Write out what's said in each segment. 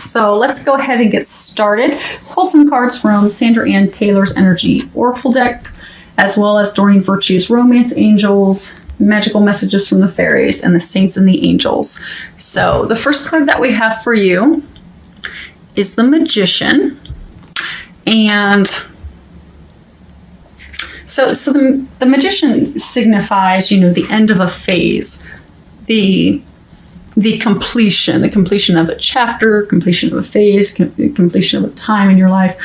So let's go ahead and get started. Pulled some cards from Sandra Ann Taylor's Energy Oracle deck, as well as Doreen Virtue's Romance Angels, Magical Messages from the Fairies, and the Saints and the Angels. So the first card that we have for you is the Magician. And so the Magician signifies, the end of a phase, the completion of a chapter, completion of a phase, completion of a time in your life.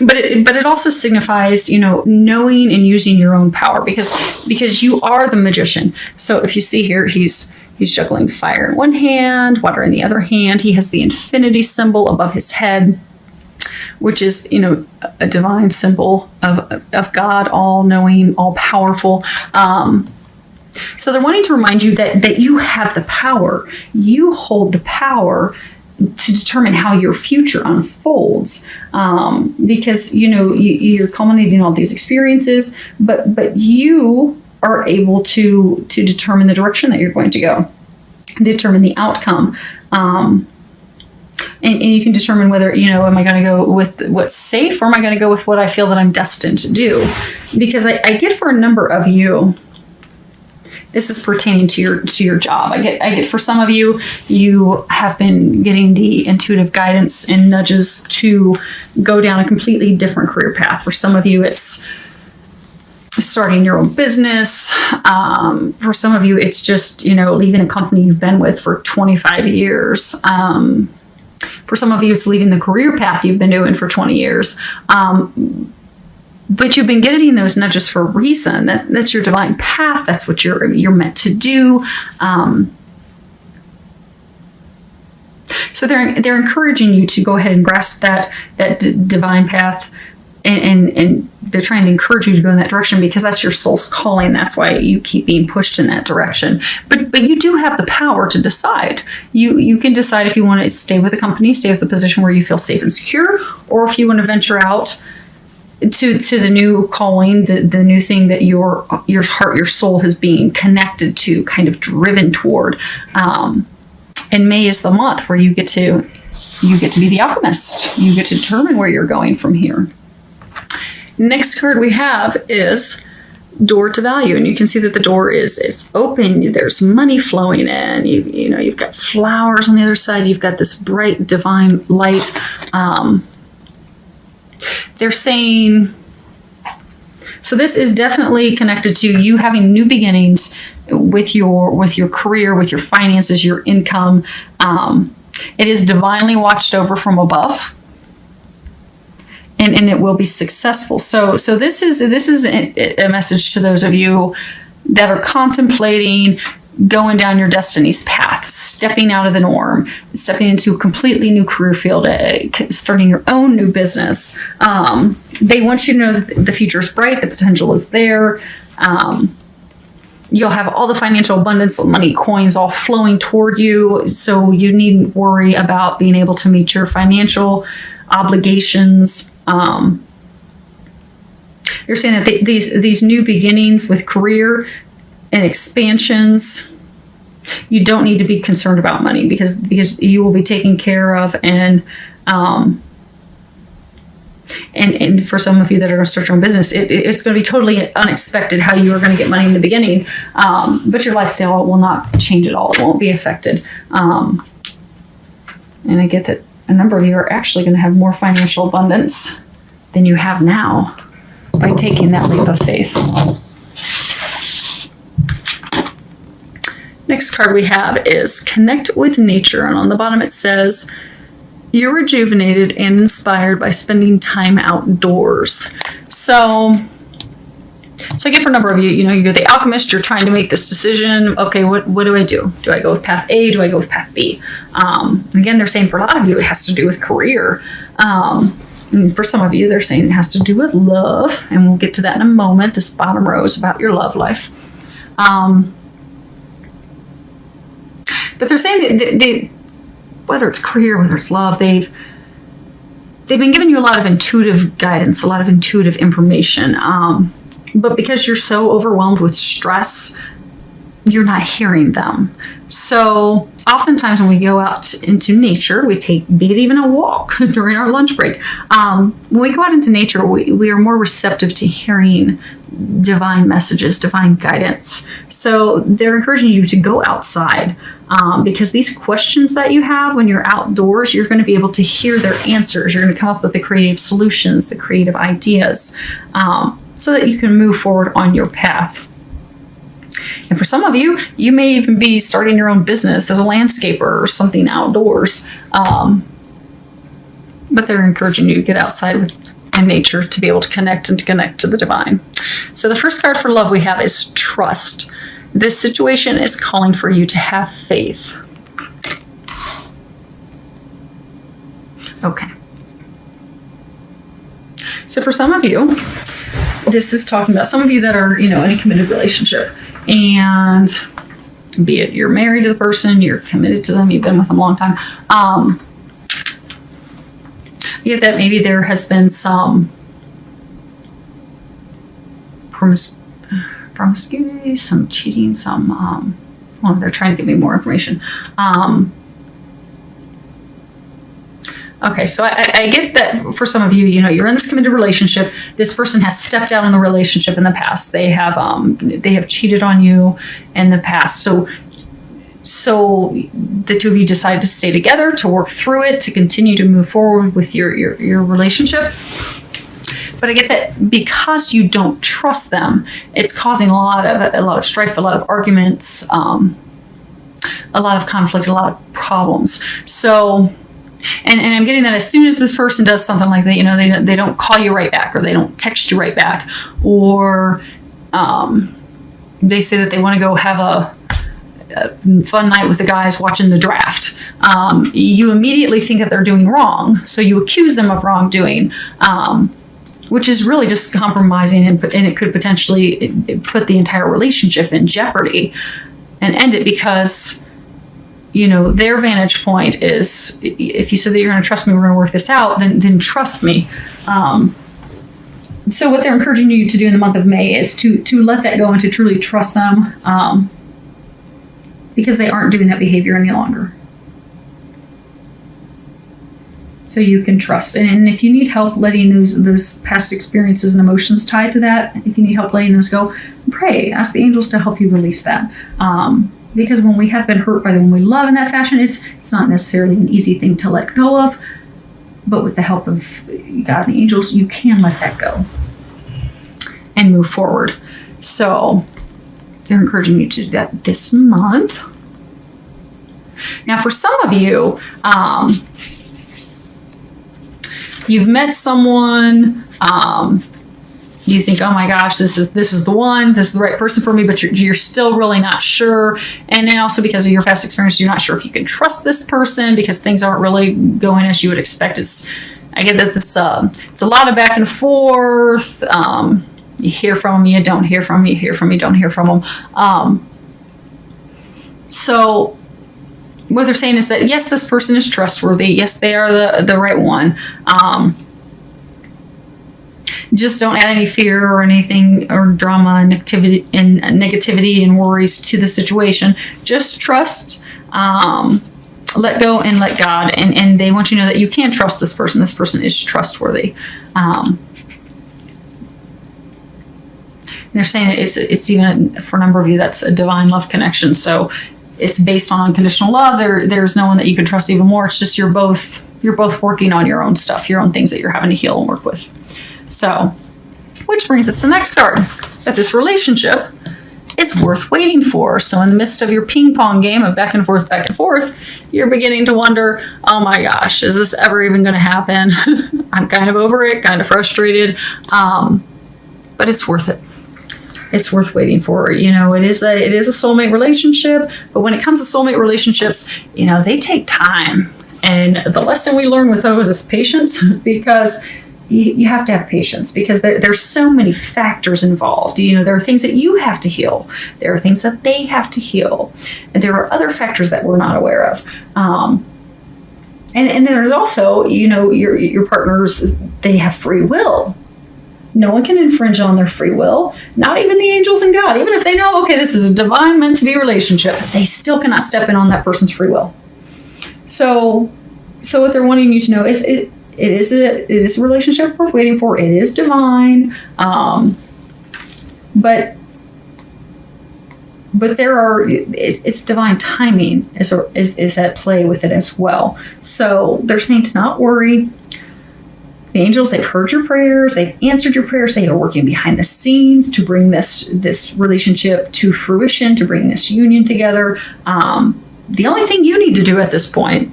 But it also signifies, knowing and using your own power because you are the magician. So if you see here, he's juggling fire in one hand, water in the other hand. He has the infinity symbol above his head, which is, a divine symbol of God, all-knowing, all-powerful. So they're wanting to remind you that you have the power. You hold the power to determine how your future unfolds, because you're culminating all these experiences, but you are able to determine the direction that you're going to go, determine the outcome, and you can determine whether am I going to go with what's safe, or am I going to go with what I feel that I'm destined to do? Because I get for a number of you, this is pertaining to your job. I get for some of you, you have been getting the intuitive guidance and nudges to go down a completely different career path. For some of you, it's starting your own business. For some of you, it's just, leaving a company you've been with for 25 years. For some of you, it's leaving the career path you've been doing for 20 years. But you've been getting those nudges for a reason. That's your divine path. That's what you're meant to do. So they're encouraging you to go ahead and grasp that divine path, and they're trying to encourage you to go in that direction because that's your soul's calling. That's why you keep being pushed in that direction. But you do have the power to decide. You can decide if you want to stay with a company, stay with a position where you feel safe and secure, or if you want to venture out to the new calling, the new thing that your heart, your soul has been connected to, kind of driven toward. And May is the month where you get to be the alchemist. You get to determine where you're going from here. Next card we have is Door to Value, and you can see that the door is open. There's money flowing in. You've got flowers on the other side. You've got this bright divine light. They're saying, so this is definitely connected to you having new beginnings with your career, with your finances, your income. It is divinely watched over from above, and it will be successful. So this is a message to those of you that are contemplating going down your destiny's path, stepping out of the norm, stepping into a completely new career field, starting your own new business. They want you to know that the future is bright, the potential is there. You'll have all the financial abundance, money, coins all flowing toward you, so you needn't worry about being able to meet your financial obligations. They're saying that these new beginnings with career and expansions, you don't need to be concerned about money because you will be taken care of, and for some of you that are going to start your own business, it's going to be totally unexpected how you are going to get money in the beginning, but your lifestyle will not change at all. It won't be affected, and I get that a number of you are actually going to have more financial abundance than you have now by taking that leap of faith. Next card we have is Connect with Nature, and on the bottom it says, you're rejuvenated and inspired by spending time outdoors. So I get for a number of you, you're the alchemist, you're trying to make this decision. Okay, what do I do? Do I go with path A? Do I go with path B? Again, they're saying for a lot of you, it has to do with career. And for some of you, they're saying it has to do with love, and we'll get to that in a moment. This bottom row is about your love life. But they're saying that whether it's career, whether it's love, they've been giving you a lot of intuitive guidance, a lot of intuitive information. But because you're so overwhelmed with stress, you're not hearing them. So oftentimes when we go out into nature, we take, be it even a walk during our lunch break. When we go out into nature, we are more receptive to hearing divine messages, divine guidance. So they're encouraging you to go outside because these questions that you have when you're outdoors, you're going to be able to hear their answers. You're going to come up with the creative solutions, the creative ideas, so that you can move forward on your path. And for some of you, you may even be starting your own business as a landscaper or something outdoors. But they're encouraging you to get outside in nature to be able to connect to the divine. So the first card for love we have is trust. This situation is calling for you to have faith. Okay. So for some of you, this is talking about some of you that are, in a committed relationship. And be it you're married to the person, you're committed to them, you've been with them a long time. Yet that maybe there has been some promiscuity, some cheating, some, they're trying to give me more information. Okay, so I get that for some of you, you're in this committed relationship. This person has stepped out in the relationship in the past. They have cheated on you in the past. So the two of you decided to stay together, to work through it, to continue to move forward with your relationship. But I get that because you don't trust them, it's causing a lot of strife, a lot of arguments, a lot of conflict, a lot of problems. So. And I'm getting that as soon as this person does something like that, they don't call you right back, or they don't text you right back, or they say that they want to go have a fun night with the guys watching the draft. You immediately think that they're doing wrong, so you accuse them of wrongdoing, which is really just compromising, and it could potentially put the entire relationship in jeopardy and end it because. Their vantage point is, if you said that you're going to trust me, we're going to work this out, then trust me. So what they're encouraging you to do in the month of May is to let that go and to truly trust them, because they aren't doing that behavior any longer. So you can trust. And if you need help letting those past experiences and emotions tied to that, if you need help letting those go, pray. Ask the angels to help you release that. Because when we have been hurt by the one we love in that fashion, it's not necessarily an easy thing to let go of. But with the help of God and the angels, you can let that go and move forward. So they're encouraging you to do that this month. Now, for some of you, you've met someone. You think, oh my gosh, this is the one, this is the right person for me, but you're still really not sure. And then also because of your past experience, you're not sure if you can trust this person because things aren't really going as you would expect. I get that it's a lot of back and forth. You hear from them, you don't hear from them, you hear from them, you don't hear from them. So what they're saying is that yes, this person is trustworthy. Yes, they are the right one. Just don't add any fear or anything or drama and negativity and worries to the situation. Just trust, let go, and let God. And they want you to know that you can trust this person. This person is trustworthy. They're saying it's even, for a number of you, that's a divine love connection. So it's based on unconditional love. There's no one that you can trust even more. It's just you're both working on your own stuff, your own things that you're having to heal and work with. So, which brings us to the next card, that this relationship is worth waiting for. So in the midst of your ping pong game of back and forth, you're beginning to wonder, oh my gosh, is this ever even going to happen? I'm kind of over it, kind of frustrated, but it's worth it. It's worth waiting for. It is a soulmate relationship, but when it comes to soulmate relationships, they take time. And the lesson we learn with those is patience, because you have to have patience, because there's so many factors involved. There are things that you have to heal. There are things that they have to heal. And there are other factors that we're not aware of. And there's also, your partners, they have free will. No one can infringe on their free will, not even the angels and God. Even if they know, okay, this is a divine meant to be relationship, they still cannot step in on that person's free will. So what they're wanting you to know is it is a relationship worth waiting for. It is divine, but it's divine timing is at play with it as well. So they're saying to not worry. The angels, they've heard your prayers, they've answered your prayers, they are working behind the scenes to bring this relationship to fruition, to bring this union together. The only thing you need to do at this point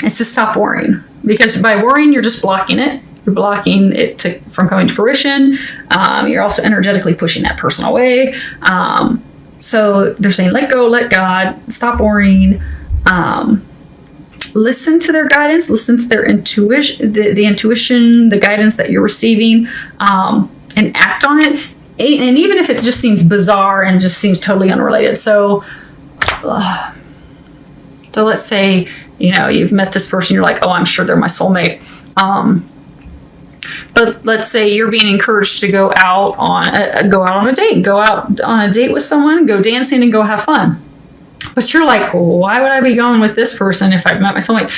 is to stop worrying, because by worrying, you're just blocking it. You're blocking it from coming to fruition. You're also energetically pushing that person away. So they're saying, let go, let God, stop worrying. Listen to their guidance, listen to their intuition, the intuition, the guidance that you're receiving, and act on it. And even if it just seems bizarre and just seems totally unrelated. So let's say, you've met this person, you're like, oh, I'm sure they're my soulmate. But let's say you're being encouraged to go out on a date with someone, go dancing and go have fun. But you're like, well, why would I be going with this person if I've met my soulmate?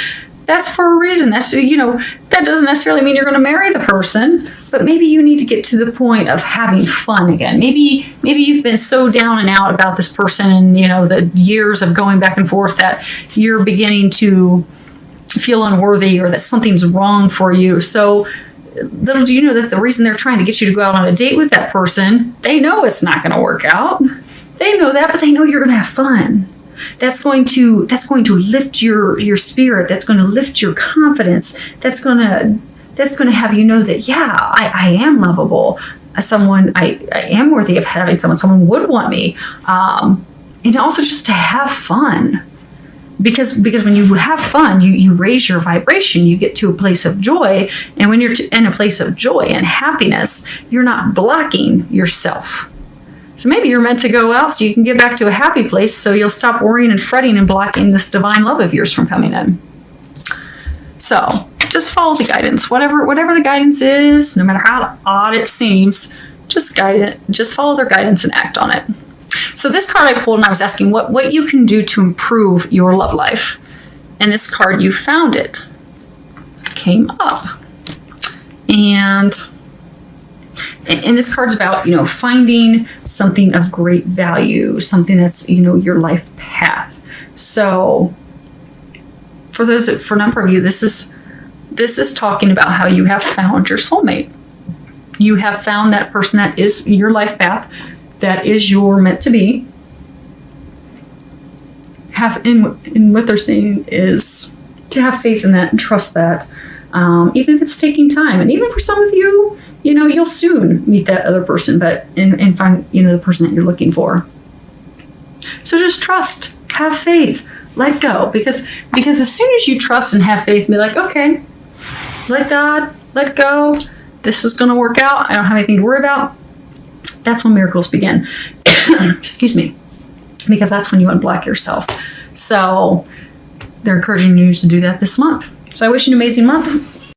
That's for a reason. That's, that doesn't necessarily mean you're going to marry the person, but maybe you need to get to the point of having fun again. Maybe you've been so down and out about this person and, the years of going back and forth that you're beginning to feel unworthy or that something's wrong for you. So little do you know that the reason they're trying to get you to go out on a date with that person, they know it's not going to work out. They know that, but they know you're going to have fun. That's going to lift your spirit. That's going to lift your confidence. That's going to have you know that, yeah, I am lovable. I am worthy of having someone would want me. And also just to have fun. Because when you have fun, you raise your vibration, you get to a place of joy. And when you're in a place of joy and happiness, you're not blocking yourself. So maybe you're meant to go out so you can get back to a happy place, so you'll stop worrying and fretting and blocking this divine love of yours from coming in. So just follow the guidance. Whatever the guidance is, no matter how odd it seems, just guide it. Just follow their guidance and act on it. So this card I pulled, and I was asking what you can do to improve your love life. And this card, you found it, came up. And this card's about, finding something of great value, something that's, your life path. So for a number of you, this is talking about how you have found your soulmate. You have found that person that is your life path, that is your meant to be. And what they're saying is to have faith in that and trust that, even if it's taking time. And even for some of you, you'll soon meet that other person, but and find, the person that you're looking for. So just trust, have faith, let go. Because as soon as you trust and have faith and be like, okay, let God, let go, this is going to work out, I don't have anything to worry about, that's when miracles begin. Excuse me. Because that's when you unblock yourself. So they're encouraging you to do that this month. So I wish you an amazing month.